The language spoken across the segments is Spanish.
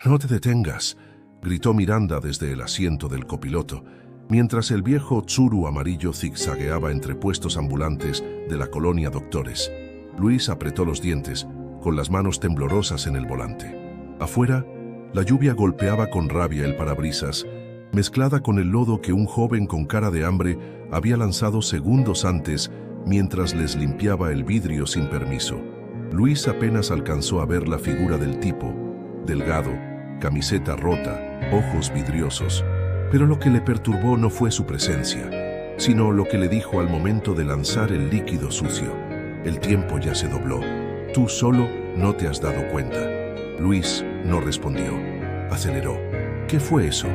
No te detengas, gritó Miranda desde el asiento del copiloto, mientras el viejo Tsuru amarillo zigzagueaba entre puestos ambulantes de la colonia Doctores. Luis apretó los dientes, con las manos temblorosas en el volante. Afuera, la lluvia golpeaba con rabia el parabrisas, mezclada con el lodo que un joven con cara de hambre había lanzado segundos antes mientras les limpiaba el vidrio sin permiso. Luis apenas alcanzó a ver la figura del tipo, delgado, camiseta rota, ojos vidriosos. Pero lo que le perturbó no fue su presencia, sino lo que le dijo al momento de lanzar el líquido sucio. El tiempo ya se dobló. Tú solo no te has dado cuenta. Luis no respondió. Aceleró. ¿Qué fue eso?,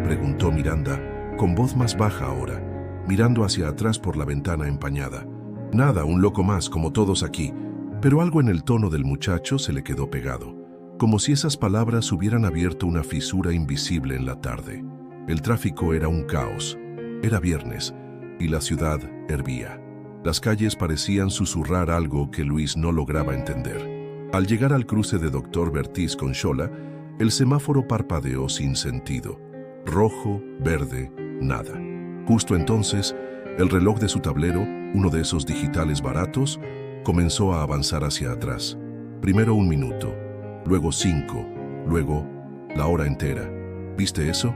preguntó Miranda, con voz más baja ahora, mirando hacia atrás por la ventana empañada. Nada, un loco más, como todos aquí, pero algo en el tono del muchacho se le quedó pegado, como si esas palabras hubieran abierto una fisura invisible en la tarde. El tráfico era un caos. Era viernes, y la ciudad hervía. Las calles parecían susurrar algo que Luis no lograba entender. Al llegar al cruce de Dr. Bertiz con Xola, el semáforo parpadeó sin sentido. Rojo, verde, nada. Justo entonces, el reloj de su tablero, uno de esos digitales baratos, comenzó a avanzar hacia atrás. Primero 1 minuto, luego 5, luego la hora entera. ¿Viste eso?,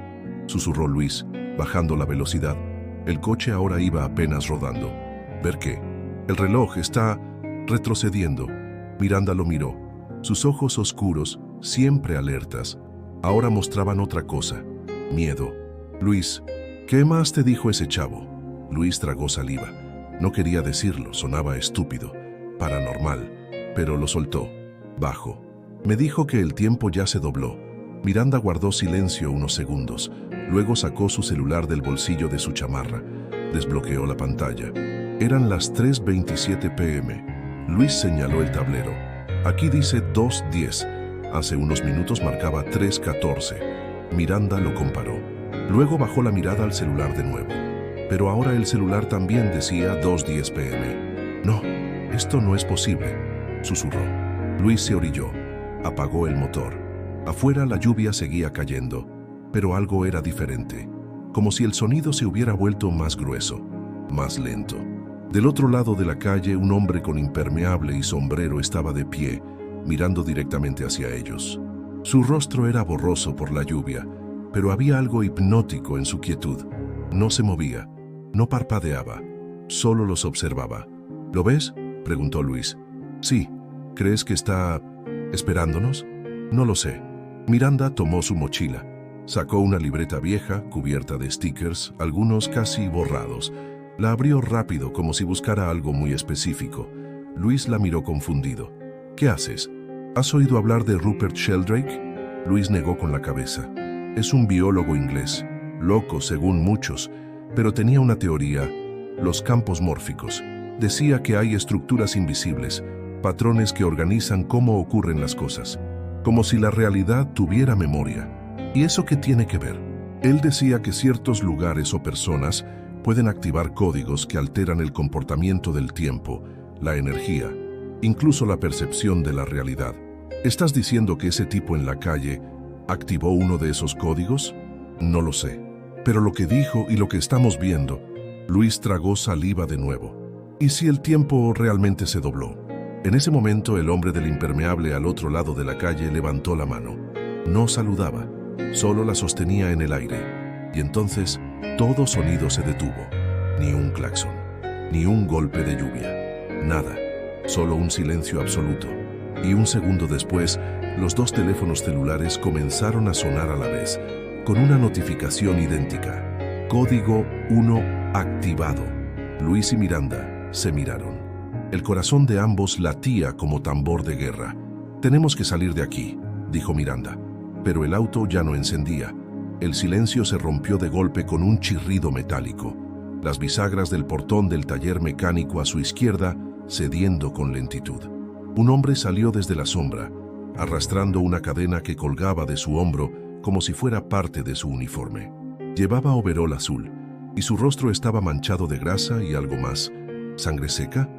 susurró Luis, bajando la velocidad. El coche ahora iba apenas rodando. ¿Ver qué? El reloj está retrocediendo. Miranda lo miró. Sus ojos oscuros, siempre alertas, ahora mostraban otra cosa: miedo. Luis, ¿qué más te dijo ese chavo? Luis tragó saliva. No quería decirlo, sonaba estúpido, paranormal, pero lo soltó, bajo. Me dijo que el tiempo ya se dobló. Miranda guardó silencio unos segundos, luego sacó su celular del bolsillo de su chamarra, desbloqueó la pantalla. Eran las 3:27 p.m. Luis señaló el tablero. Aquí dice 2:10. Hace unos minutos marcaba 3:14. Miranda lo comparó. Luego bajó la mirada al celular de nuevo. Pero ahora el celular también decía 2:10 p.m. No, esto no es posible, susurró. Luis se orilló. Apagó el motor. Afuera la lluvia seguía cayendo, pero algo era diferente, como si el sonido se hubiera vuelto más grueso, más lento. Del otro lado de la calle, un hombre con impermeable y sombrero estaba de pie, mirando directamente hacia ellos. Su rostro era borroso por la lluvia, pero había algo hipnótico en su quietud. No se movía, no parpadeaba, solo los observaba. ¿Lo ves?, preguntó Luis. Sí. ¿Crees que está esperándonos? No lo sé. Miranda tomó su mochila. Sacó una libreta vieja, cubierta de stickers, algunos casi borrados. La abrió rápido, como si buscara algo muy específico. Luis la miró confundido. ¿Qué haces? ¿Has oído hablar de Rupert Sheldrake? Luis negó con la cabeza. Es un biólogo inglés, loco según muchos, pero tenía una teoría: los campos mórficos. Decía que hay estructuras invisibles, patrones que organizan cómo ocurren las cosas, como si la realidad tuviera memoria. ¿Y eso qué tiene que ver? Él decía que ciertos lugares o personas pueden activar códigos que alteran el comportamiento del tiempo, la energía, incluso la percepción de la realidad. ¿Estás diciendo que ese tipo en la calle activó uno de esos códigos? No lo sé. Pero lo que dijo y lo que estamos viendo... Luis tragó saliva de nuevo. ¿Y si el tiempo realmente se dobló? En ese momento, el hombre del impermeable al otro lado de la calle levantó la mano. No saludaba, solo la sostenía en el aire. Y entonces, todo sonido se detuvo. Ni un claxon, ni un golpe de lluvia. Nada, solo un silencio absoluto. Y un segundo después, los dos teléfonos celulares comenzaron a sonar a la vez, con una notificación idéntica. Código 1 activado. Luis y Miranda se miraron. El corazón de ambos latía como tambor de guerra. «Tenemos que salir de aquí», dijo Miranda. Pero el auto ya no encendía. El silencio se rompió de golpe con un chirrido metálico. Las bisagras del portón del taller mecánico a su izquierda cediendo con lentitud. Un hombre salió desde la sombra, arrastrando una cadena que colgaba de su hombro como si fuera parte de su uniforme. Llevaba overol azul, y su rostro estaba manchado de grasa y algo más. ¿Sangre seca?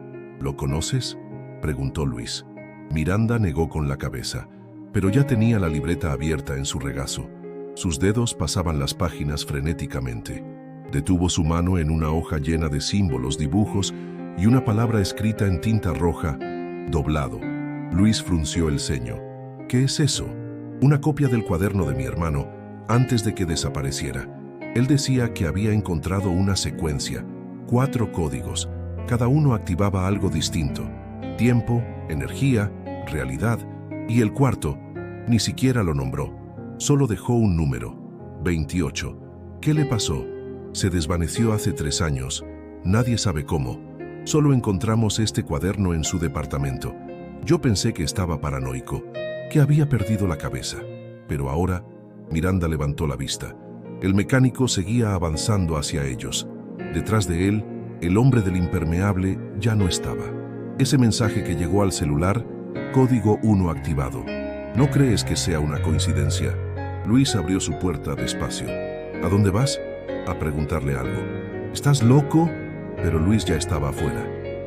¿Lo conoces?, preguntó Luis. Miranda negó con la cabeza. pero ya tenía la libreta abierta en su regazo. Sus dedos pasaban las páginas frenéticamente. Detuvo su mano en una hoja llena de símbolos, dibujos y una palabra escrita en tinta roja: doblado. Luis frunció el ceño. ¿Qué es eso? Una copia del cuaderno de mi hermano, antes de que desapareciera. Él decía que había encontrado una secuencia, 4 códigos. Cada uno activaba algo distinto: tiempo, energía, realidad. Y el cuarto, ni siquiera lo nombró. Solo dejó un número: 28. ¿Qué le pasó? Se desvaneció hace 3 años. Nadie sabe cómo. Solo encontramos este cuaderno en su departamento. Yo pensé que estaba paranoico, que había perdido la cabeza. Pero ahora, Miranda levantó la vista. El mecánico seguía avanzando hacia ellos. Detrás de él, el hombre del impermeable ya no estaba. Ese mensaje que llegó al celular: código 1 activado. ¿No crees que sea una coincidencia? Luis abrió su puerta despacio. ¿A dónde vas? A preguntarle algo. ¿Estás loco? Pero Luis ya estaba afuera.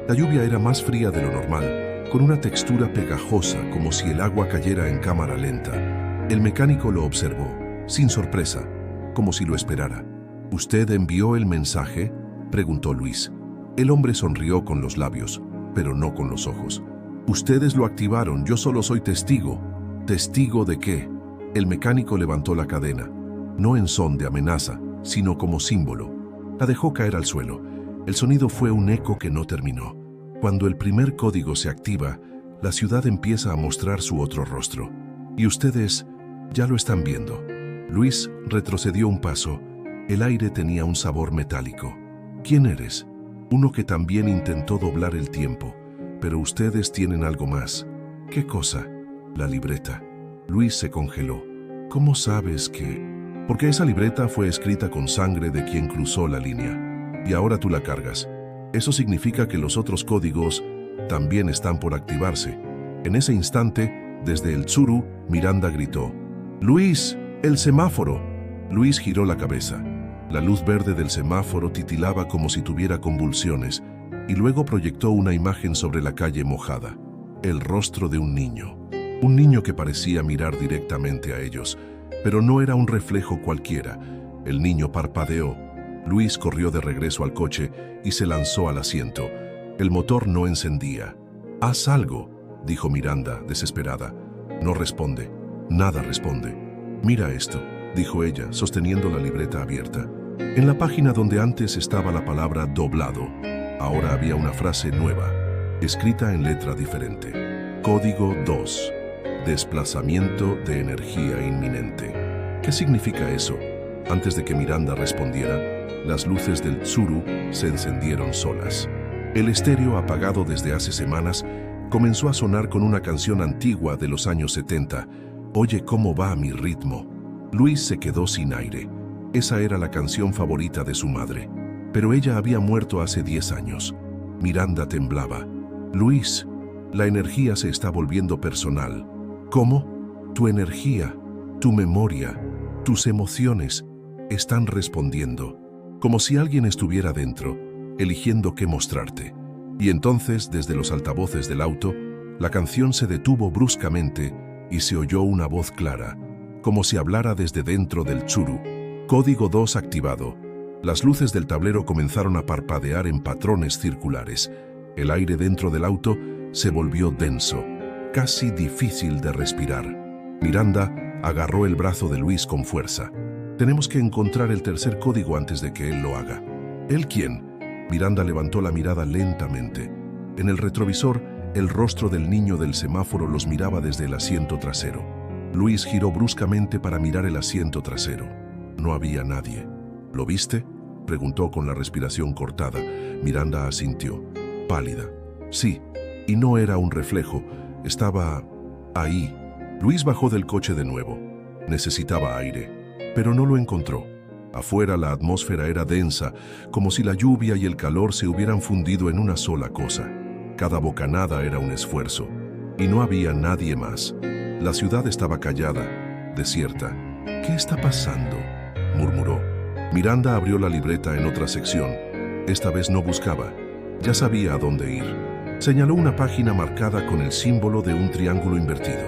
La lluvia era más fría de lo normal, con una textura pegajosa, como si el agua cayera en cámara lenta. El mecánico lo observó, sin sorpresa, como si lo esperara. ¿Usted envió el mensaje?, preguntó Luis. El hombre sonrió con los labios, pero no con los ojos. Ustedes lo activaron, yo solo soy testigo. ¿Testigo de qué? El mecánico levantó la cadena, no en son de amenaza, sino como símbolo. La dejó caer al suelo. El sonido fue un eco que no terminó. Cuando el primer código se activa, la ciudad empieza a mostrar su otro rostro. Y ustedes ya lo están viendo. Luis retrocedió un paso. El aire tenía un sabor metálico. ¿Quién eres? Uno que también intentó doblar el tiempo. Pero ustedes tienen algo más. ¿Qué cosa? La libreta. Luis se congeló. ¿Cómo sabes que...? Porque esa libreta fue escrita con sangre de quien cruzó la línea. Y ahora tú la cargas. Eso significa que los otros códigos también están por activarse. En ese instante, desde el Tsuru, Miranda gritó: ¡Luis, el semáforo! Luis giró la cabeza. La luz verde del semáforo titilaba como si tuviera convulsiones, y luego proyectó una imagen sobre la calle mojada. El rostro de un niño. Un niño que parecía mirar directamente a ellos, pero no era un reflejo cualquiera. El niño parpadeó. Luis corrió de regreso al coche y se lanzó al asiento. El motor no encendía. «Haz algo», dijo Miranda, desesperada. No responde. Nada responde. «Mira esto», dijo ella, sosteniendo la libreta abierta. En la página donde antes estaba la palabra doblado, ahora había una frase nueva, escrita en letra diferente. Código 2. Desplazamiento de energía inminente. ¿Qué significa eso? Antes de que Miranda respondiera, las luces del Tsuru se encendieron solas. El estéreo, apagado desde hace semanas, comenzó a sonar con una canción antigua de los años 70. «Oye cómo va mi ritmo». Luis se quedó sin aire. Esa era la canción favorita de su madre. Pero ella había muerto hace 10 años. Miranda temblaba. «Luis, la energía se está volviendo personal». «¿Cómo?» «Tu energía, tu memoria, tus emociones están respondiendo, como si alguien estuviera dentro, eligiendo qué mostrarte». Y entonces, desde los altavoces del auto, la canción se detuvo bruscamente y se oyó una voz clara, como si hablara desde dentro del Tsuru. Código 2 activado. Las luces del tablero comenzaron a parpadear en patrones circulares. El aire dentro del auto se volvió denso, casi difícil de respirar. Miranda agarró el brazo de Luis con fuerza. «Tenemos que encontrar el tercer código antes de que él lo haga». ¿Él quién? Miranda levantó la mirada lentamente. En el retrovisor, el rostro del niño del semáforo los miraba desde el asiento trasero. Luis giró bruscamente para mirar el asiento trasero. No había nadie. «¿Lo viste?», preguntó con la respiración cortada. Miranda asintió, pálida. «Sí, y no era un reflejo. Estaba ahí». Luis bajó del coche de nuevo. Necesitaba aire, pero no lo encontró. Afuera la atmósfera era densa, como si la lluvia y el calor se hubieran fundido en una sola cosa. Cada bocanada era un esfuerzo, y no había nadie más. La ciudad estaba callada, desierta. «¿Qué está pasando?», murmuró. Miranda abrió la libreta en otra sección. Esta vez no buscaba. Ya sabía a dónde ir. Señaló una página marcada con el símbolo de un triángulo invertido.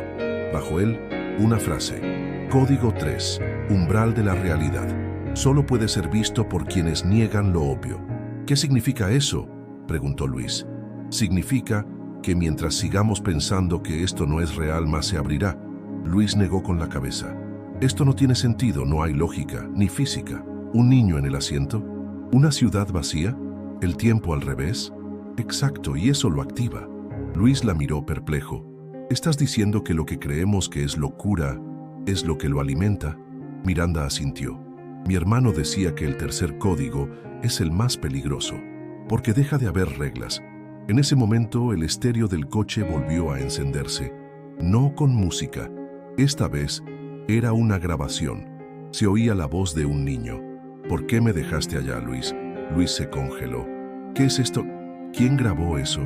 Bajo él, Una frase. Código 3. Umbral de la realidad. Solo puede ser visto por quienes niegan lo obvio. ¿Qué significa eso?, preguntó Luis. Significa que mientras sigamos pensando que esto no es real, más se abrirá. Luis negó con la cabeza. Esto no tiene sentido, no hay lógica, ni física. ¿Un niño en el asiento? ¿Una ciudad vacía? ¿El tiempo al revés? Exacto, y eso lo activa. Luis la miró perplejo. ¿Estás diciendo que lo que creemos que es locura es lo que lo alimenta? Miranda asintió. Mi hermano decía que el tercer código es el más peligroso, porque deja de haber reglas. En ese momento el estéreo del coche volvió a encenderse. No con música. Esta vez era una grabación. Se oía la voz de un niño. ¿Por qué me dejaste allá, Luis? Luis se congeló. ¿Qué es esto? ¿Quién grabó eso?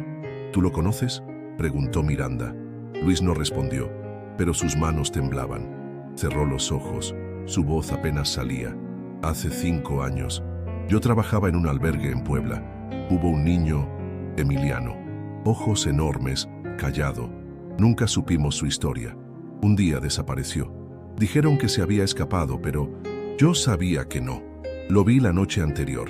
¿Tú lo conoces?, preguntó Miranda. Luis no respondió, pero sus manos temblaban. Cerró los ojos. Su voz apenas salía. Hace 5 años. Yo trabajaba en un albergue en Puebla. Hubo un niño, Emiliano. Ojos enormes, callado. Nunca supimos su historia. Un día desapareció. Dijeron que se había escapado, pero yo sabía que no. Lo vi la noche anterior.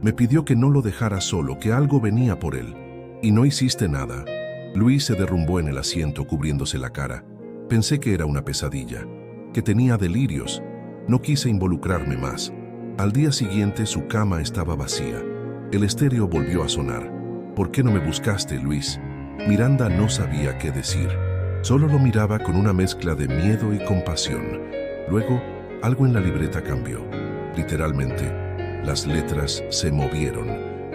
Me pidió que no lo dejara solo, que algo venía por él. Y no hiciste nada. Luis se derrumbó en el asiento cubriéndose la cara. Pensé que era una pesadilla, que tenía delirios. No quise involucrarme más. Al día siguiente su cama estaba vacía. El estéreo volvió a sonar. ¿Por qué no me buscaste, Luis? Miranda no sabía qué decir. Solo lo miraba con una mezcla de miedo y compasión. Luego, algo en la libreta cambió. Literalmente, las letras se movieron.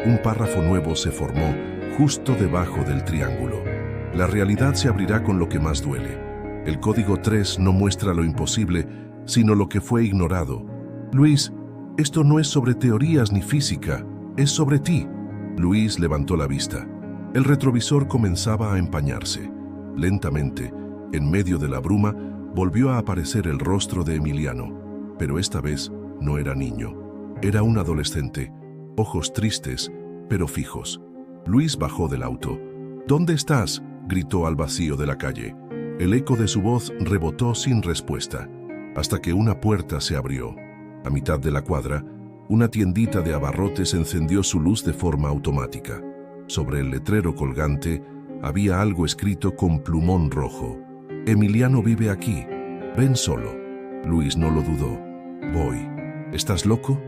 Un párrafo nuevo se formó justo debajo del triángulo. La realidad se abrirá con lo que más duele. El código 3 no muestra lo imposible, sino lo que fue ignorado. Luis, esto no es sobre teorías ni física, es sobre ti. Luis levantó la vista. El retrovisor comenzaba a empañarse. Lentamente, en medio de la bruma, volvió a aparecer el rostro de Emiliano. Pero esta vez no era niño. Era un adolescente, ojos tristes, pero fijos. Luis bajó del auto. ¿Dónde estás?, gritó al vacío de la calle. El eco de su voz rebotó sin respuesta, hasta que una puerta se abrió. A mitad de la cuadra, una tiendita de abarrotes encendió su luz de forma automática. Sobre el letrero colgante había algo escrito con plumón rojo. Emiliano vive aquí. Ven solo. Luis no lo dudó. Voy. ¿Estás loco?,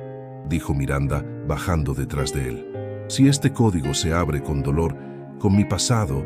dijo Miranda, bajando detrás de él. Si este código se abre con dolor, con mi pasado,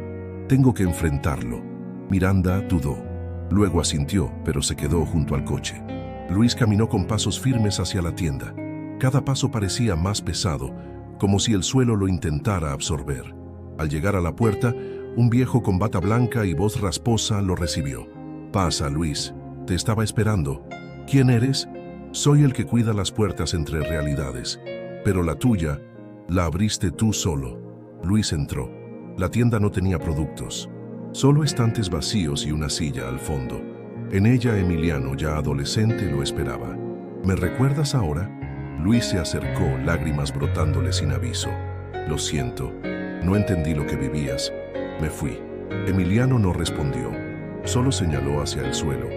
tengo que enfrentarlo. Miranda dudó. Luego asintió, pero se quedó junto al coche. Luis caminó con pasos firmes hacia la tienda. Cada paso parecía más pesado, como si el suelo lo intentara absorber. Al llegar a la puerta, un viejo con bata blanca y voz rasposa lo recibió. Pasa, Luis. Te estaba esperando. ¿Quién eres? Soy el que cuida las puertas entre realidades. Pero la tuya, la abriste tú solo. Luis entró. La tienda no tenía productos. Solo estantes vacíos y una silla al fondo. En ella Emiliano, ya adolescente, lo esperaba. ¿Me recuerdas ahora? Luis se acercó, lágrimas brotándole sin aviso. Lo siento. No entendí lo que vivías. Me fui. Emiliano no respondió. Solo señaló hacia el suelo.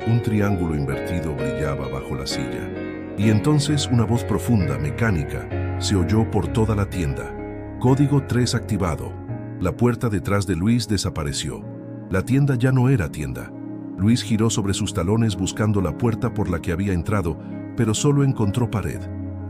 Un triángulo invertido brillaba bajo la silla. Y entonces una voz profunda, mecánica, se oyó por toda la tienda. Código 3 activado. La puerta detrás de Luis desapareció. La tienda ya no era tienda. Luis giró sobre sus talones buscando la puerta por la que había entrado, pero solo encontró pared.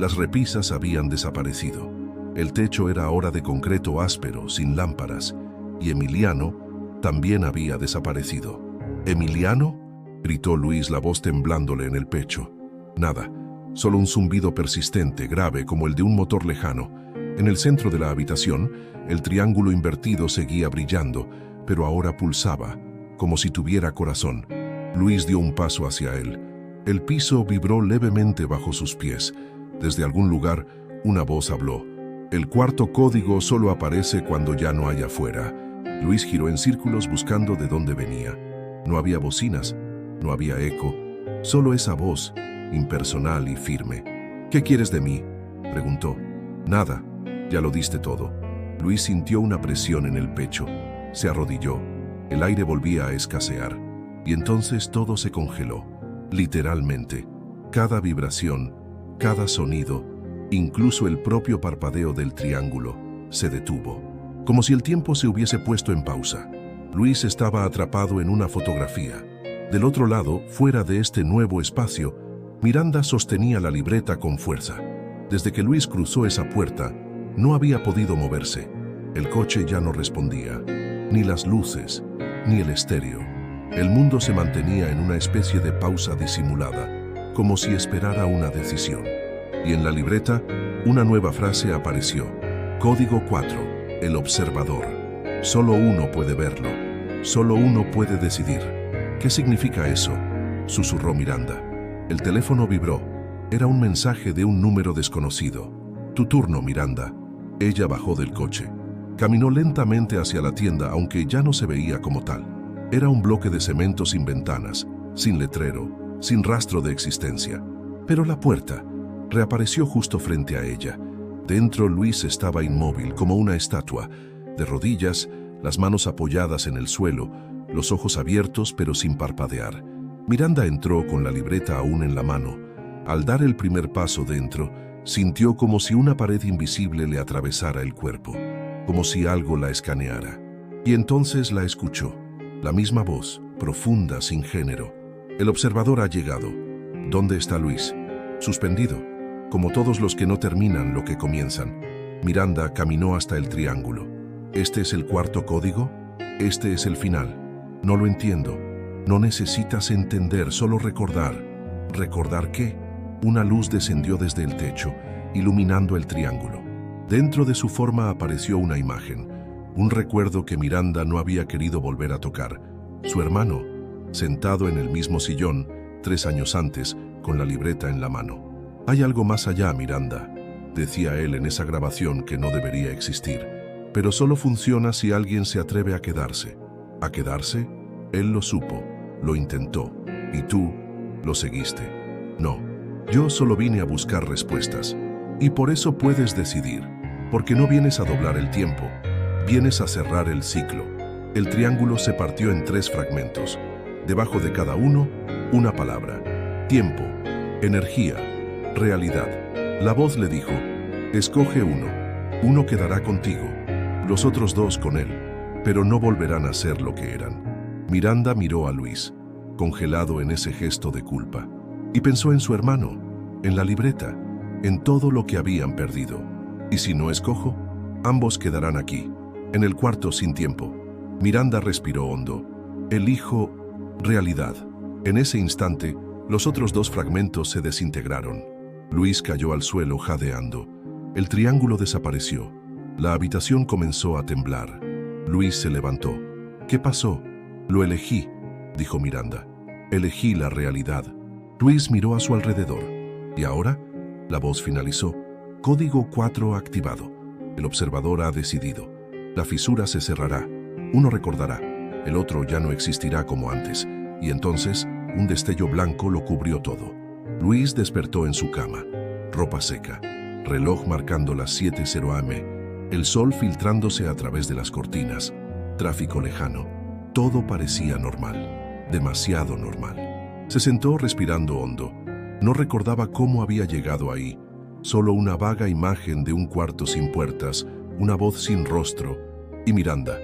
Las repisas habían desaparecido. El techo era ahora de concreto áspero, sin lámparas, y Emiliano también había desaparecido. ¿Emiliano?, gritó Luis, la voz temblándole en el pecho. Nada, solo un zumbido persistente, grave, como el de un motor lejano. En el centro de la habitación, el triángulo invertido seguía brillando, pero ahora pulsaba, como si tuviera corazón. Luis dio un paso hacia él. El piso vibró levemente bajo sus pies. Desde algún lugar, una voz habló. El cuarto código solo aparece cuando ya no hay afuera. Luis giró en círculos buscando de dónde venía. No había bocinas, no había eco, solo esa voz, impersonal y firme. ¿Qué quieres de mí?, preguntó. Nada, ya lo diste todo. Luis sintió una presión en el pecho. Se arrodilló. El aire volvía a escasear. Y entonces todo se congeló, literalmente. Cada vibración, cada sonido, incluso el propio parpadeo del triángulo, se detuvo. Como si el tiempo se hubiese puesto en pausa. Luis estaba atrapado en una fotografía. Del otro lado, fuera de este nuevo espacio, Miranda sostenía la libreta con fuerza. Desde que Luis cruzó esa puerta, no había podido moverse. El coche ya no respondía, ni las luces, ni el estéreo. El mundo se mantenía en una especie de pausa disimulada, como si esperara una decisión. Y en la libreta, una nueva frase apareció. Código 4, el observador. Solo uno puede verlo. Solo uno puede decidir. ¿Qué significa eso?, susurró Miranda. El teléfono vibró. Era un mensaje de un número desconocido. Tu turno, Miranda. Ella bajó del coche. Caminó lentamente hacia la tienda, aunque ya no se veía como tal. Era un bloque de cemento sin ventanas, sin letrero, sin rastro de existencia. Pero la puerta reapareció justo frente a ella. Dentro Luis estaba inmóvil, como una estatua, de rodillas, las manos apoyadas en el suelo, los ojos abiertos pero sin parpadear. Miranda entró con la libreta aún en la mano. Al dar el primer paso dentro, sintió como si una pared invisible le atravesara el cuerpo, como si algo la escaneara. Y entonces la escuchó. La misma voz, profunda, sin género. El observador ha llegado. ¿Dónde está Luis? Suspendido, como todos los que no terminan lo que comienzan. Miranda caminó hasta el triángulo. ¿Este es el cuarto código? ¿Este es el final? No lo entiendo. No necesitas entender, solo recordar. ¿Recordar qué? Una luz descendió desde el techo, iluminando el triángulo. Dentro de su forma apareció una imagen. Un recuerdo que Miranda no había querido volver a tocar. Su hermano, sentado en el mismo sillón, 3 años antes, con la libreta en la mano. Hay algo más allá, Miranda, decía él en esa grabación que no debería existir. Pero solo funciona si alguien se atreve a quedarse. ¿A quedarse? Él lo supo, lo intentó. ¿Y tú lo seguiste? No, yo solo vine a buscar respuestas. Y por eso puedes decidir. Porque no vienes a doblar el tiempo. Vienes a cerrar el ciclo. El triángulo se partió en 3 fragmentos. Debajo de cada uno, una palabra. Tiempo, energía, realidad. La voz le dijo, escoge uno. Uno quedará contigo, los otros 2 con él, pero no volverán a ser lo que eran. Miranda miró a Luis, congelado en ese gesto de culpa, y pensó en su hermano, en la libreta, en todo lo que habían perdido. ¿Y si no escojo? Ambos quedarán aquí, en el cuarto sin tiempo. Miranda respiró hondo. Elijo realidad. En ese instante, los otros 2 fragmentos se desintegraron. Luis cayó al suelo jadeando. El triángulo desapareció. La habitación comenzó a temblar. Luis se levantó. ¿Qué pasó? Lo elegí, dijo Miranda. Elegí la realidad. Luis miró a su alrededor. ¿Y ahora? La voz finalizó. Código 4 activado. El observador ha decidido. La fisura se cerrará. Uno recordará. El otro ya no existirá como antes. Y entonces, un destello blanco lo cubrió todo. Luis despertó en su cama. Ropa seca. Reloj marcando las 7:00 am. El sol filtrándose a través de las cortinas. Tráfico lejano. Todo parecía normal. Demasiado normal. Se sentó respirando hondo. No recordaba cómo había llegado ahí. Solo una vaga imagen de un cuarto sin puertas, una voz sin rostro. Y Miranda.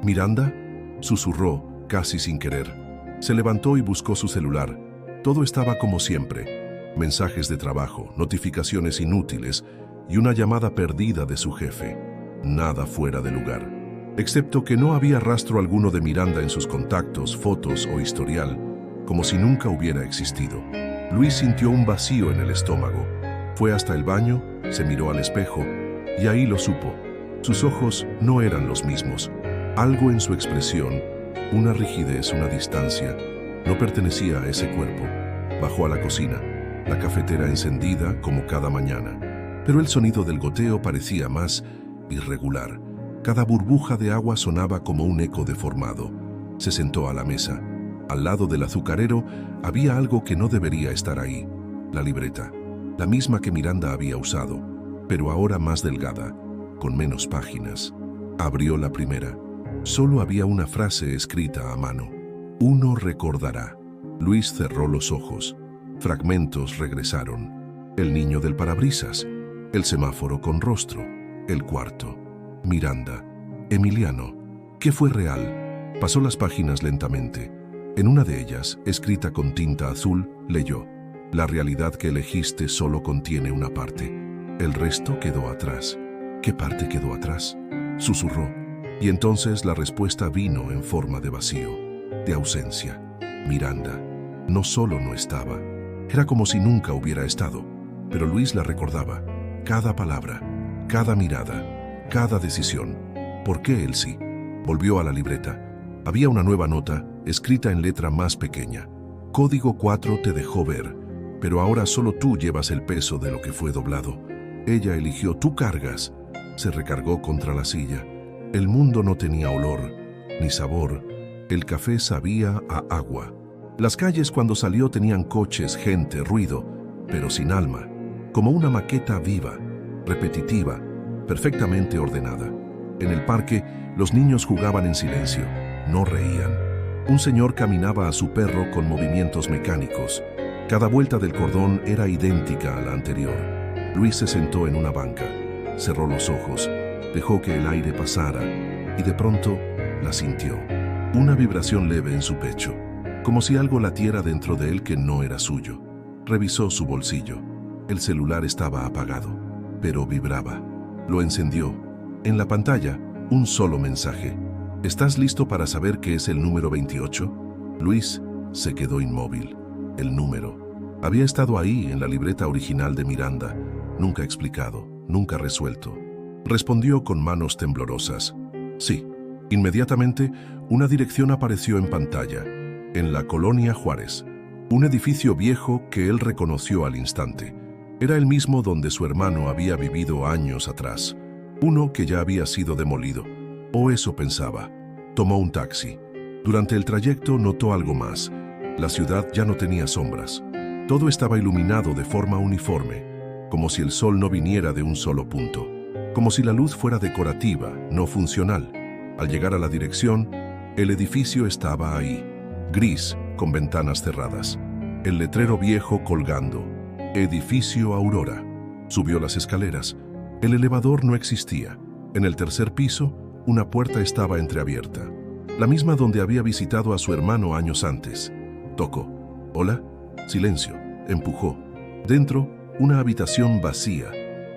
¿Miranda?, susurró, casi sin querer. Se levantó y buscó su celular. Todo estaba como siempre. Mensajes de trabajo, notificaciones inútiles y una llamada perdida de su jefe. Nada fuera de lugar. Excepto que no había rastro alguno de Miranda en sus contactos, fotos o historial, como si nunca hubiera existido. Luis sintió un vacío en el estómago. Fue hasta el baño, se miró al espejo y ahí lo supo. Sus ojos no eran los mismos. Algo en su expresión, una rigidez, una distancia, no pertenecía a ese cuerpo. Bajó a la cocina, la cafetera encendida como cada mañana. Pero el sonido del goteo parecía más irregular. Cada burbuja de agua sonaba como un eco deformado. Se sentó a la mesa. Al lado del azucarero había algo que no debería estar ahí. La libreta, la misma que Miranda había usado, pero ahora más delgada, con menos páginas. Abrió la primera. Solo había una frase escrita a mano. Uno recordará. Luis cerró los ojos. Fragmentos regresaron. El niño del parabrisas, el semáforo con rostro, el cuarto, Miranda, Emiliano. ¿Qué fue real? Pasó las páginas lentamente. En una de ellas, escrita con tinta azul, leyó: la realidad que elegiste solo contiene una parte. El resto quedó atrás. ¿Qué parte quedó atrás? Susurró. Y entonces la respuesta vino en forma de vacío, de ausencia. Miranda no solo no estaba, era como si nunca hubiera estado, pero Luis la recordaba. Cada palabra, cada mirada, cada decisión. ¿Por qué él sí? Volvió a la libreta. Había una nueva nota, escrita en letra más pequeña. Código 4 te dejó ver, pero ahora solo tú llevas el peso de lo que fue doblado. Ella eligió, tú cargas. Se recargó contra la silla. El mundo no tenía olor, ni sabor. El café sabía a agua. Las calles cuando salió tenían coches, gente, ruido, pero sin alma, como una maqueta viva, repetitiva, perfectamente ordenada. En el parque, los niños jugaban en silencio, no reían. Un señor caminaba a su perro con movimientos mecánicos. Cada vuelta del cordón era idéntica a la anterior. Luis se sentó en una banca, cerró los ojos, dejó que el aire pasara y de pronto la sintió. Una vibración leve en su pecho, como si algo latiera dentro de él que no era suyo. Revisó su bolsillo. El celular estaba apagado, pero vibraba. Lo encendió. En la pantalla, un solo mensaje. ¿Estás listo para saber qué es el número 28? Luis se quedó inmóvil. El número había estado ahí en la libreta original de Miranda, nunca explicado, nunca resuelto. Respondió con manos temblorosas. Sí. Inmediatamente, una dirección apareció en pantalla. En la Colonia Juárez. Un edificio viejo que él reconoció al instante. Era el mismo donde su hermano había vivido años atrás. Uno que ya había sido demolido. O eso pensaba. Tomó un taxi. Durante el trayecto notó algo más. La ciudad ya no tenía sombras. Todo estaba iluminado de forma uniforme, como si el sol no viniera de un solo punto. Como si la luz fuera decorativa, no funcional. Al llegar a la dirección, el edificio estaba ahí, gris, con ventanas cerradas. El letrero viejo colgando. Edificio Aurora. Subió las escaleras. El elevador no existía. En el tercer piso, una puerta estaba entreabierta. La misma donde había visitado a su hermano años antes. Tocó. ¿Hola? Silencio. Empujó. Dentro, una habitación vacía,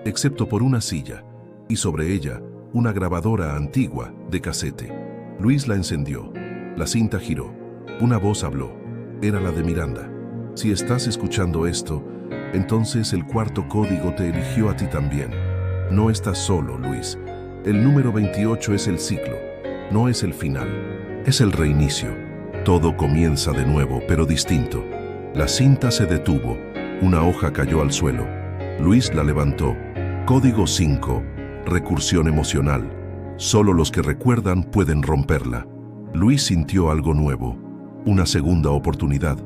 excepto por una silla, y sobre ella, una grabadora antigua de casete. Luis la encendió. La cinta giró. Una voz habló. Era la de Miranda. Si estás escuchando esto, entonces el cuarto código te eligió a ti también. No estás solo, Luis. El número 28 es el ciclo. No es el final. Es el reinicio. Todo comienza de nuevo, pero distinto. La cinta se detuvo. Una hoja cayó al suelo. Luis la levantó. Código 5. Recursión emocional. Solo los que recuerdan pueden romperla. Luis sintió algo nuevo. Una segunda oportunidad.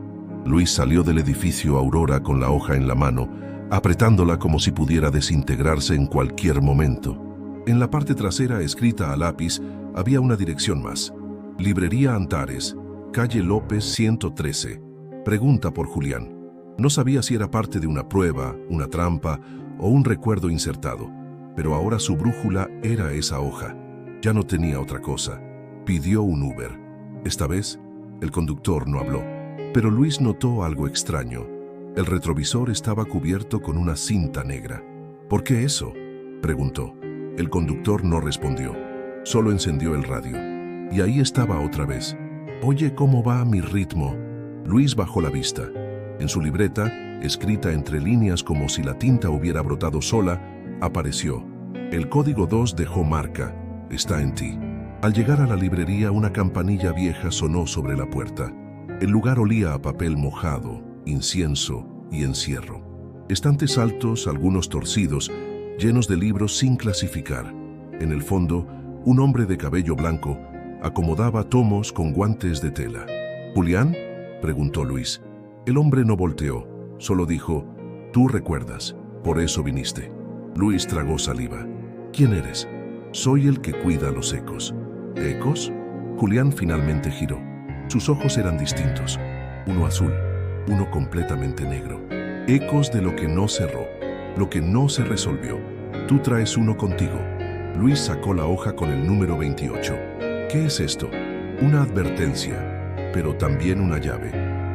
Luis salió del edificio Aurora con la hoja en la mano, apretándola como si pudiera desintegrarse en cualquier momento. En la parte trasera, escrita a lápiz, había una dirección más. Librería Antares, calle López 113. Pregunta por Julián. No sabía si era parte de una prueba, una trampa o un recuerdo insertado, pero ahora su brújula era esa hoja. Ya no tenía otra cosa. Pidió un Uber. Esta vez, el conductor no habló, pero Luis notó algo extraño. El retrovisor estaba cubierto con una cinta negra. ¿Por qué eso?, preguntó. El conductor no respondió, solo encendió el radio. Y ahí estaba otra vez. Oye, ¿cómo va mi ritmo? Luis bajó la vista. En su libreta, escrita entre líneas como si la tinta hubiera brotado sola, apareció. El código 2 dejó marca. Está en ti. Al llegar a la librería, una campanilla vieja sonó sobre la puerta. El lugar olía a papel mojado, incienso y encierro. Estantes altos, algunos torcidos, llenos de libros sin clasificar. En el fondo, un hombre de cabello blanco acomodaba tomos con guantes de tela. ¿Julián?, preguntó Luis. El hombre no volteó, solo dijo: tú recuerdas, por eso viniste. Luis tragó saliva. ¿Quién eres? Soy el que cuida los ecos. ¿Ecos? Julián finalmente giró. Sus ojos eran distintos, uno azul, uno completamente negro. Ecos de lo que no cerró, lo que no se resolvió. Tú traes uno contigo. Luis sacó la hoja con el número 28. ¿Qué es esto? Una advertencia, pero también una llave.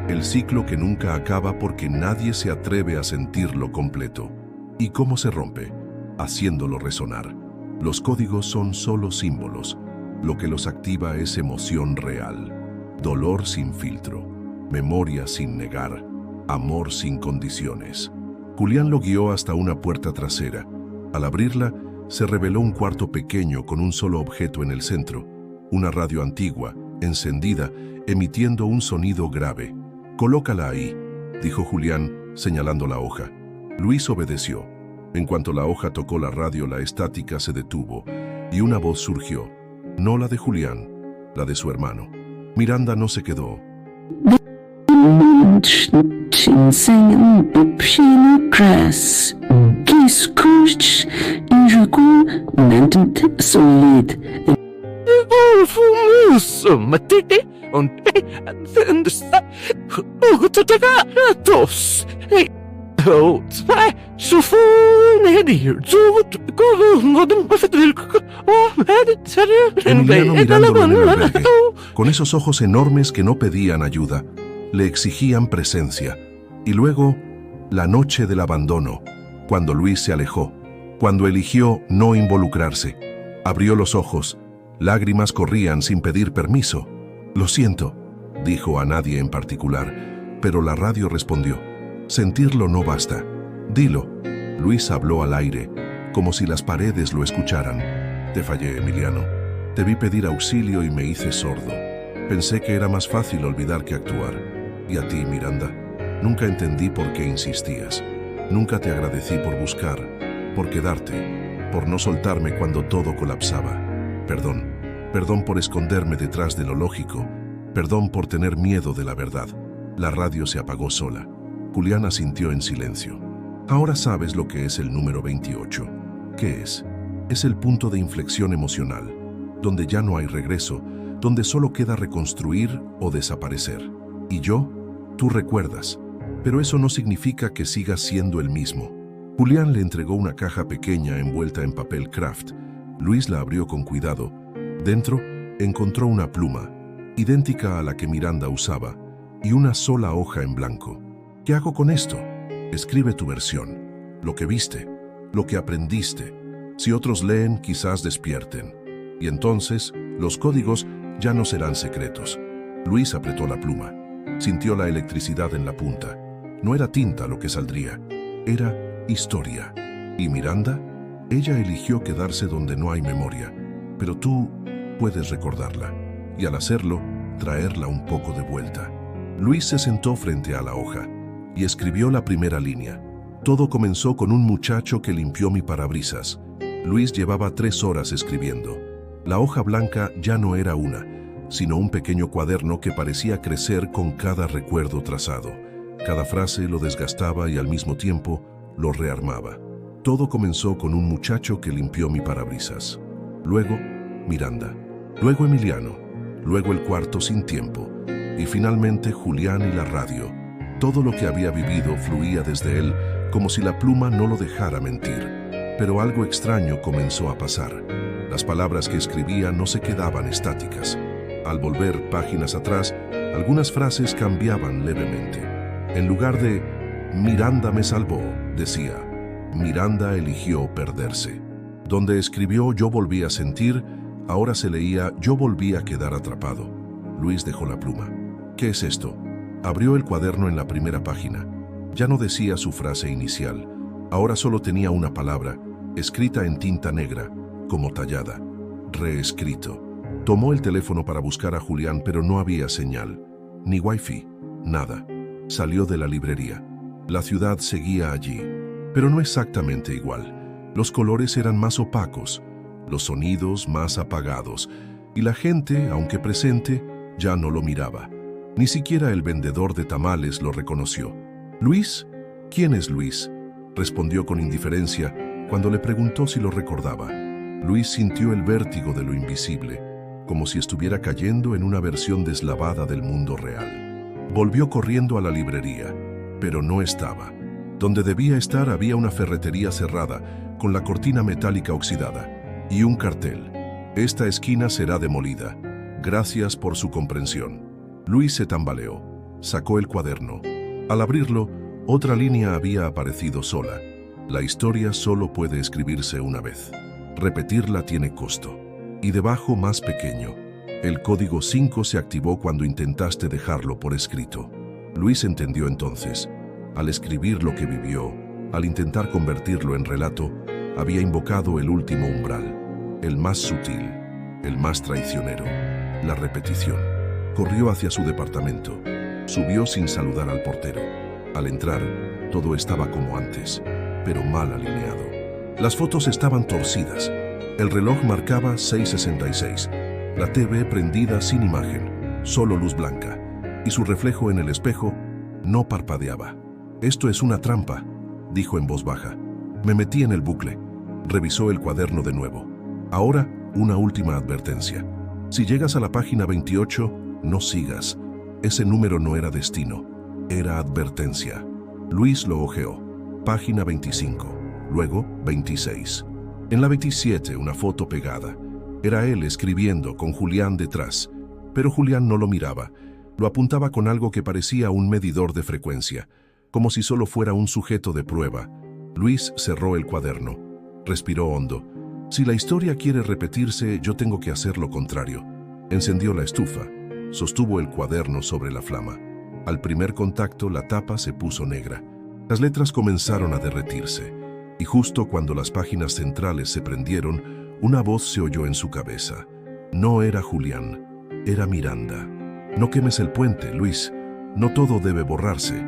El ciclo que nunca acaba porque nadie se atreve a sentirlo completo. ¿Y cómo se rompe? Haciéndolo resonar. Los códigos son solo símbolos. Lo que los activa es emoción real. Dolor sin filtro. Memoria sin negar. Amor sin condiciones. Julián lo guió hasta una puerta trasera. Al abrirla, se reveló un cuarto pequeño con un solo objeto en el centro. Una radio antigua, encendida, emitiendo un sonido grave. «Colócala ahí», dijo Julián, señalando la hoja. Luis obedeció. En cuanto la hoja tocó la radio, la estática se detuvo y una voz surgió. No la de Julián, la de su hermano. Miranda no se quedó. Emiliano mirándolo en el albergue, con esos ojos enormes que no pedían ayuda, le exigían presencia. Y luego, la noche del abandono, cuando Luis se alejó, cuando eligió no involucrarse. Abrió los ojos, lágrimas corrían sin pedir permiso. «Lo siento», dijo a nadie en particular, pero la radio respondió. «Sentirlo no basta. Dilo». Luis habló al aire, como si las paredes lo escucharan. «Te fallé, Emiliano. Te vi pedir auxilio y me hice sordo. Pensé que era más fácil olvidar que actuar. Y a ti, Miranda, nunca entendí por qué insistías. Nunca te agradecí por buscar, por quedarte, por no soltarme cuando todo colapsaba. Perdón. Perdón por esconderme detrás de lo lógico. Perdón por tener miedo de la verdad». La radio se apagó sola. Julián asintió en silencio. «Ahora sabes lo que es el número 28. ¿Qué es? Es el punto de inflexión emocional, donde ya no hay regreso, donde solo queda reconstruir o desaparecer. Y tú recuerdas, pero eso no significa que sigas siendo el mismo». Julián le entregó una caja pequeña envuelta en papel craft. Luis la abrió con cuidado. Dentro encontró una pluma, idéntica a la que Miranda usaba, y una sola hoja en blanco. «¿Qué hago con esto?» «Escribe tu versión, lo que viste, lo que aprendiste. Si otros leen, quizás despierten. Y entonces, los códigos ya no serán secretos». Luis apretó la pluma. Sintió la electricidad en la punta. No era tinta lo que saldría, era historia. ¿Y Miranda? Ella eligió quedarse donde no hay memoria, pero tú puedes recordarla, y al hacerlo, traerla un poco de vuelta. Luis se sentó frente a la hoja y escribió la primera línea. «Todo comenzó con un muchacho que limpió mi parabrisas». Luis llevaba 3 horas escribiendo. La hoja blanca ya no era una, sino un pequeño cuaderno que parecía crecer con cada recuerdo trazado. Cada frase lo desgastaba y al mismo tiempo lo rearmaba. Todo comenzó con un muchacho que limpió mi parabrisas. Luego, Miranda. Luego Emiliano. Luego el cuarto sin tiempo. Y finalmente Julián y la radio. Todo lo que había vivido fluía desde él como si la pluma no lo dejara mentir. Pero algo extraño comenzó a pasar. Las palabras que escribía no se quedaban estáticas. Al volver páginas atrás, algunas frases cambiaban levemente. En lugar de «Miranda me salvó», decía «Miranda eligió perderse». Donde escribió «Yo volví a sentir», ahora se leía «Yo volví a quedar atrapado». Luis dejó la pluma. «¿Qué es esto?». Abrió el cuaderno en la primera página. Ya no decía su frase inicial. Ahora solo tenía una palabra, escrita en tinta negra, como tallada. «Reescrito». Tomó el teléfono para buscar a Julián, pero no había señal. Ni wifi, nada. Salió de la librería. La ciudad seguía allí, pero no exactamente igual. Los colores eran más opacos, los sonidos más apagados, y la gente, aunque presente, ya no lo miraba. Ni siquiera el vendedor de tamales lo reconoció. «¿Luis? ¿Quién es Luis?», respondió con indiferencia cuando le preguntó si lo recordaba. Luis sintió el vértigo de lo invisible. como si estuviera cayendo en una versión deslavada del mundo real. Volvió corriendo a la librería, pero no estaba. Donde debía estar había una ferretería cerrada, con la cortina metálica oxidada, y un cartel: esta esquina será demolida. Gracias por su comprensión. Luis se tambaleó. Sacó el cuaderno. Al abrirlo, otra línea había aparecido sola. La historia solo puede escribirse una vez. Repetirla tiene costo. Y debajo, más pequeño: el código 5 se activó cuando intentaste dejarlo por escrito. Luis entendió entonces. Al escribir lo que vivió, al intentar convertirlo en relato, había invocado el último umbral, el más sutil, el más traicionero: la repetición. Corrió hacia su departamento. Subió sin saludar al portero. Al entrar, todo estaba como antes, pero mal alineado. Las fotos estaban torcidas. El reloj marcaba 6:66. La TV prendida sin imagen, solo luz blanca. Y su reflejo en el espejo no parpadeaba. «Esto es una trampa», dijo en voz baja. Me metí en el bucle. Revisó el cuaderno de nuevo. Ahora, una última advertencia. Si llegas a la página 28, no sigas. Ese número no era destino, era advertencia. Luis lo hojeó. Página 25, luego 26. En la 27, una foto pegada. Era él escribiendo con Julián detrás. Pero Julián no lo miraba. Lo apuntaba con algo que parecía un medidor de frecuencia, como si solo fuera un sujeto de prueba. Luis cerró el cuaderno. Respiró hondo. Si la historia quiere repetirse, yo tengo que hacer lo contrario. Encendió la estufa. Sostuvo el cuaderno sobre la flama. Al primer contacto, la tapa se puso negra. Las letras comenzaron a derretirse. Y justo cuando las páginas centrales se prendieron, una voz se oyó en su cabeza. No era Julián, era Miranda. No quemes el puente, Luis. No todo debe borrarse.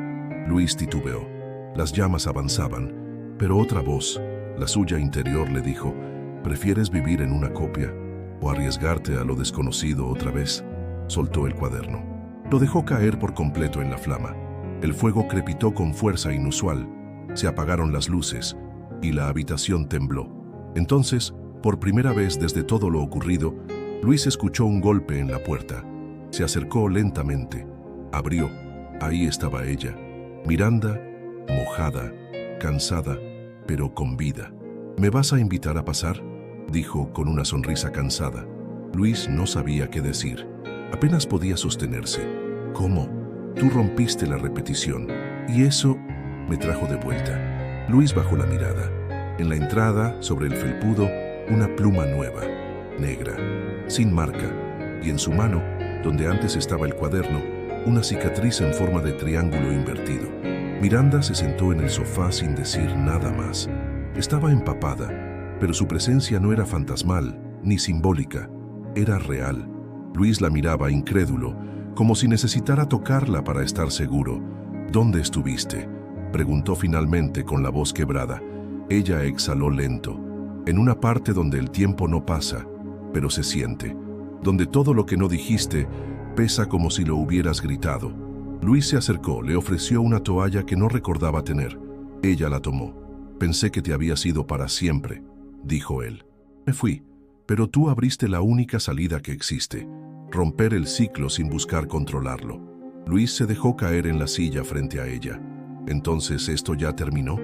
Luis titubeó. Las llamas avanzaban, pero otra voz, la suya interior, le dijo: ¿prefieres vivir en una copia o arriesgarte a lo desconocido otra vez? Soltó el cuaderno. Lo dejó caer por completo en la flama. El fuego crepitó con fuerza inusual. Se apagaron las luces y la habitación tembló. Entonces, por primera vez desde todo lo ocurrido, Luis escuchó un golpe en la puerta. Se acercó lentamente. Abrió. Ahí estaba ella. Miranda, mojada, cansada, pero con vida. ¿Me vas a invitar a pasar?, dijo con una sonrisa cansada. Luis no sabía qué decir. Apenas podía sostenerse. ¿Cómo? Tú rompiste la repetición. Y eso me trajo de vuelta. Luis bajó la mirada. En la entrada, sobre el felpudo, una pluma nueva, negra, sin marca, y en su mano, donde antes estaba el cuaderno, una cicatriz en forma de triángulo invertido. Miranda se sentó en el sofá sin decir nada más. Estaba empapada, pero su presencia no era fantasmal ni simbólica, era real. Luis la miraba incrédulo, como si necesitara tocarla para estar seguro. ¿Dónde estuviste?, preguntó finalmente con la voz quebrada. Ella exhaló lento. En una parte donde el tiempo no pasa, pero se siente. Donde todo lo que no dijiste pesa como si lo hubieras gritado. Luis se acercó, le ofreció una toalla que no recordaba tener. Ella la tomó. Pensé que te habías ido para siempre, dijo él. Me fui, pero tú abriste la única salida que existe. Romper el ciclo sin buscar controlarlo. Luis se dejó caer en la silla frente a ella. ¿Entonces esto ya terminó?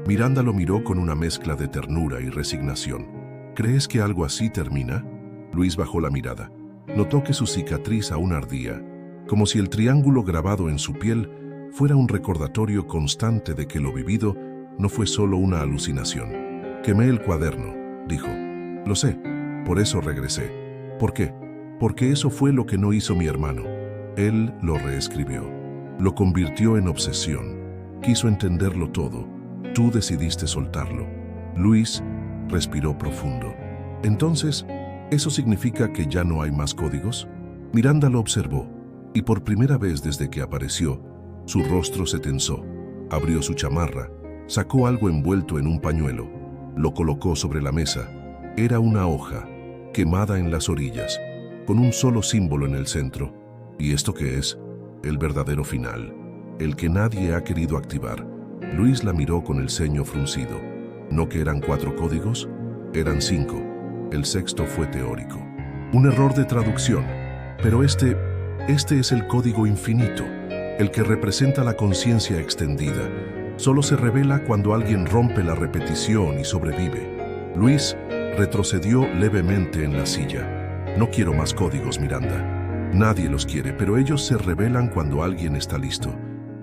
Miranda lo miró con una mezcla de ternura y resignación. ¿Crees que algo así termina? Luis bajó la mirada. Notó que su cicatriz aún ardía, como si el triángulo grabado en su piel fuera un recordatorio constante de que lo vivido no fue solo una alucinación. Quemé el cuaderno, dijo. Lo sé, por eso regresé. ¿Por qué? Porque eso fue lo que no hizo mi hermano. Él lo reescribió. Lo convirtió en obsesión. Quiso entenderlo todo. Tú decidiste soltarlo. Luis respiró profundo. Entonces, ¿eso significa que ya no hay más códigos? Miranda lo observó, y por primera vez desde que apareció, su rostro se tensó. Abrió su chamarra, sacó algo envuelto en un pañuelo, lo colocó sobre la mesa. Era una hoja, quemada en las orillas, con un solo símbolo en el centro. ¿Y esto qué es? El verdadero final, el que nadie ha querido activar. Luis la miró con el ceño fruncido. ¿No que eran 4 códigos? Eran 5. El sexto fue teórico. Un error de traducción, pero este es el código infinito, el que representa la conciencia extendida. Solo se revela cuando alguien rompe la repetición y sobrevive. Luis retrocedió levemente en la silla. No quiero más códigos, Miranda. Nadie los quiere, pero ellos se revelan cuando alguien está listo.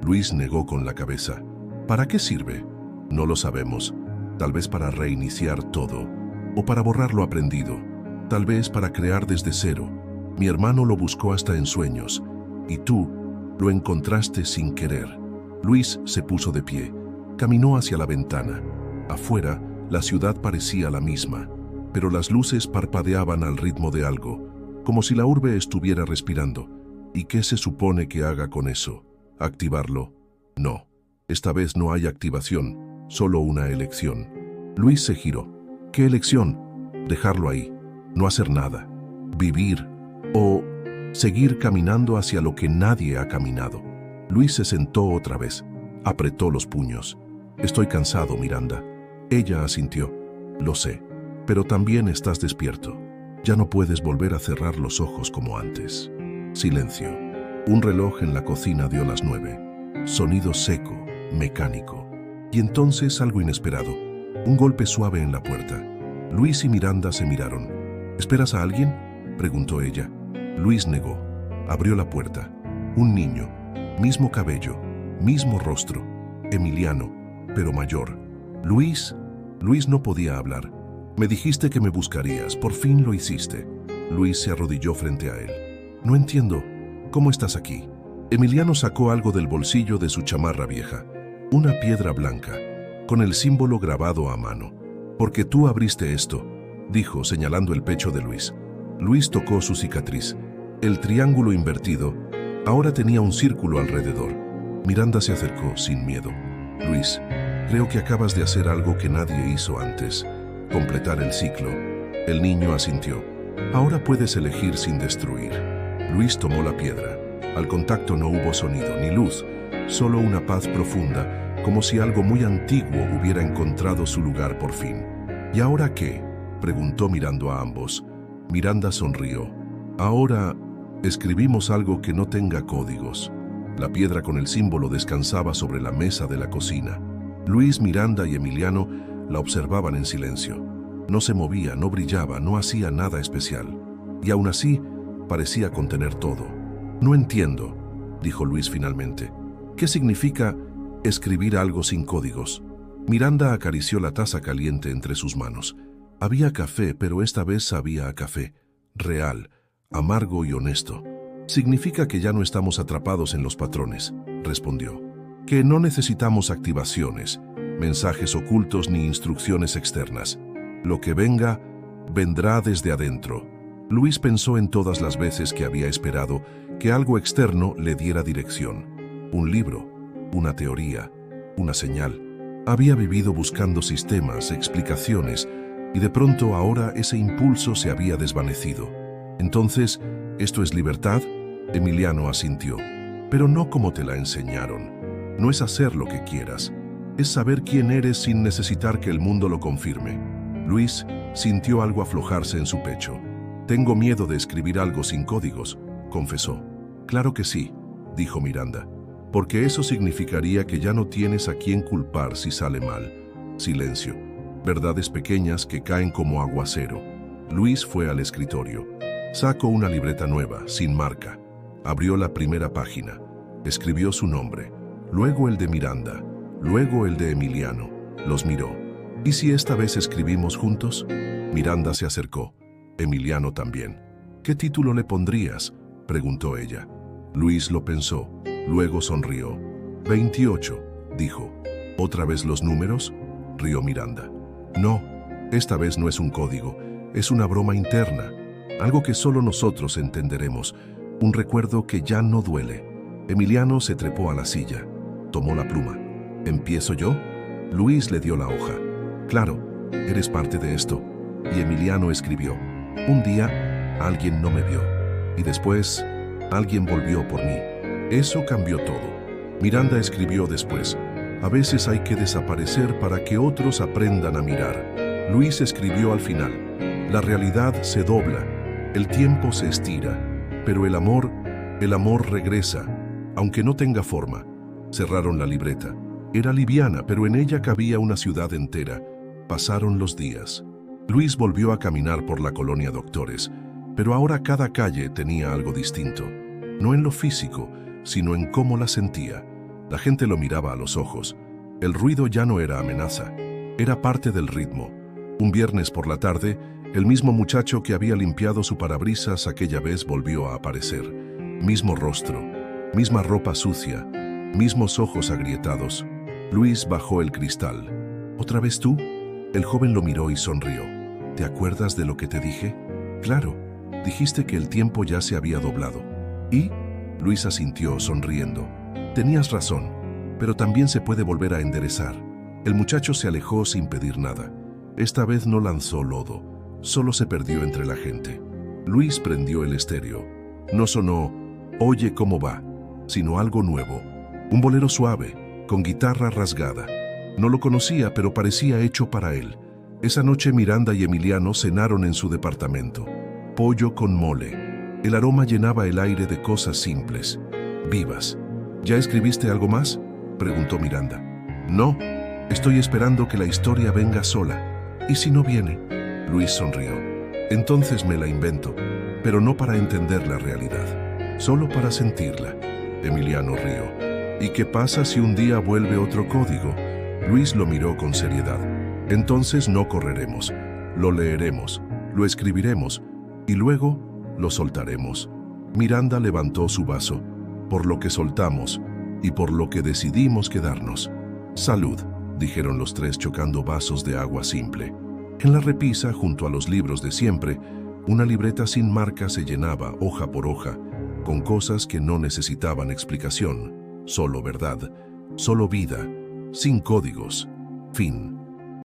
Luis negó con la cabeza. ¿Para qué sirve? No lo sabemos. Tal vez para reiniciar todo, o para borrar lo aprendido. Tal vez para crear desde cero. Mi hermano lo buscó hasta en sueños, y tú lo encontraste sin querer. Luis se puso de pie. Caminó hacia la ventana. Afuera, la ciudad parecía la misma, pero las luces parpadeaban al ritmo de algo, como si la urbe estuviera respirando. ¿Y qué se supone que haga con eso? ¿Activarlo? No. Esta vez no hay activación, solo una elección. Luis se giró. ¿Qué elección? Dejarlo ahí, no hacer nada, vivir o seguir caminando hacia lo que nadie ha caminado. Luis se sentó otra vez, apretó los puños. Estoy cansado, Miranda. Ella asintió. Lo sé, pero también estás despierto. Ya no puedes volver a cerrar los ojos como antes. Silencio. Un reloj en la cocina dio las 9. Sonido seco, mecánico. Y entonces algo inesperado. Un golpe suave en la puerta. Luis y Miranda se miraron. ¿Esperas a alguien?, preguntó ella. Luis negó. Abrió la puerta. Un niño. Mismo cabello, mismo rostro. Emiliano, pero mayor. Luis no podía hablar. Me dijiste que me buscarías, por fin lo hiciste. Luis se arrodilló frente a él. No entiendo. ¿Cómo estás aquí? Emiliano sacó algo del bolsillo de su chamarra vieja. Una piedra blanca, con el símbolo grabado a mano. Porque tú abriste esto, dijo, señalando el pecho de Luis. Luis tocó su cicatriz. El triángulo invertido ahora tenía un círculo alrededor. Miranda se acercó sin miedo. Luis, creo que acabas de hacer algo que nadie hizo antes. Completar el ciclo. El niño asintió. Ahora puedes elegir sin destruir. Luis tomó la piedra. Al contacto no hubo sonido ni luz, solo una paz profunda, como si algo muy antiguo hubiera encontrado su lugar por fin. ¿Y ahora qué?, preguntó mirando a ambos. Miranda sonrió. Ahora escribimos algo que no tenga códigos. La piedra con el símbolo descansaba sobre la mesa de la cocina. Luis, Miranda y Emiliano la observaban en silencio. No se movía, no brillaba, no hacía nada especial. Y aún así, parecía contener todo. No entiendo, dijo Luis finalmente. ¿Qué significa escribir algo sin códigos? Miranda acarició la taza caliente entre sus manos. Había café, pero esta vez sabía a café. Real, amargo y honesto. Significa que ya no estamos atrapados en los patrones, respondió. Que no necesitamos activaciones, mensajes ocultos ni instrucciones externas. Lo que venga, vendrá desde adentro. Luis pensó en todas las veces que había esperado que algo externo le diera dirección. Un libro, una teoría, una señal. Había vivido buscando sistemas, explicaciones, y de pronto ahora ese impulso se había desvanecido. Entonces, ¿esto es libertad? Emiliano asintió. Pero no como te la enseñaron. No es hacer lo que quieras. Es saber quién eres sin necesitar que el mundo lo confirme. Luis sintió algo aflojarse en su pecho. Tengo miedo de escribir algo sin códigos, confesó. Claro que sí, dijo Miranda, porque eso significaría que ya no tienes a quién culpar si sale mal. Silencio. Verdades pequeñas que caen como aguacero. Luis fue al escritorio. Sacó una libreta nueva, sin marca. Abrió la primera página. Escribió su nombre. Luego el de Miranda. Luego el de Emiliano. Los miró. ¿Y si esta vez escribimos juntos? Miranda se acercó. Emiliano también. ¿Qué título le pondrías?, preguntó ella. Luis lo pensó. Luego sonrió. 28, dijo. ¿Otra vez los números?, rió Miranda. No, esta vez no es un código. Es una broma interna. Algo que solo nosotros entenderemos. Un recuerdo que ya no duele. Emiliano se trepó a la silla. Tomó la pluma. ¿Empiezo yo? Luis le dio la hoja. Claro, eres parte de esto. Y Emiliano escribió. Un día, alguien no me vio. Y después, alguien volvió por mí. Eso cambió todo. Miranda escribió después. A veces hay que desaparecer para que otros aprendan a mirar. Luis escribió al final. La realidad se dobla. El tiempo se estira, pero el amor regresa, aunque no tenga forma. Cerraron la libreta. Era liviana, pero en ella cabía una ciudad entera. Pasaron los días. Luis volvió a caminar por la colonia Doctores, pero ahora cada calle tenía algo distinto. No en lo físico, sino en cómo la sentía. La gente lo miraba a los ojos. El ruido ya no era amenaza, era parte del ritmo. Un viernes por la tarde, el mismo muchacho que había limpiado su parabrisas aquella vez volvió a aparecer. Mismo rostro, misma ropa sucia, mismos ojos agrietados. Luis bajó el cristal. ¿Otra vez tú? El joven lo miró y sonrió. ¿Te acuerdas de lo que te dije? Claro, dijiste que el tiempo ya se había doblado. ¿Y? Luis asintió, sonriendo. Tenías razón, pero también se puede volver a enderezar. El muchacho se alejó sin pedir nada. Esta vez no lanzó lodo, solo se perdió entre la gente. Luis prendió el estéreo. No sonó "Oye cómo va", sino algo nuevo. Un bolero suave, con guitarra rasgada. No lo conocía, pero parecía hecho para él. Esa noche Miranda y Emiliano cenaron en su departamento. Pollo con mole. El aroma llenaba el aire de cosas simples, vivas. ¿Ya escribiste algo más?, preguntó Miranda. No, estoy esperando que la historia venga sola. ¿Y si no viene? Luis sonrió. Entonces me la invento, pero no para entender la realidad, solo para sentirla. Emiliano rió. ¿Y qué pasa si un día vuelve otro código? Luis lo miró con seriedad. Entonces no correremos, lo leeremos, lo escribiremos y luego lo soltaremos. Miranda levantó su vaso, por lo que soltamos y por lo que decidimos quedarnos. Salud, dijeron los tres chocando vasos de agua simple. En la repisa, junto a los libros de siempre, una libreta sin marca se llenaba hoja por hoja, con cosas que no necesitaban explicación, solo verdad, solo vida, sin códigos. Fin.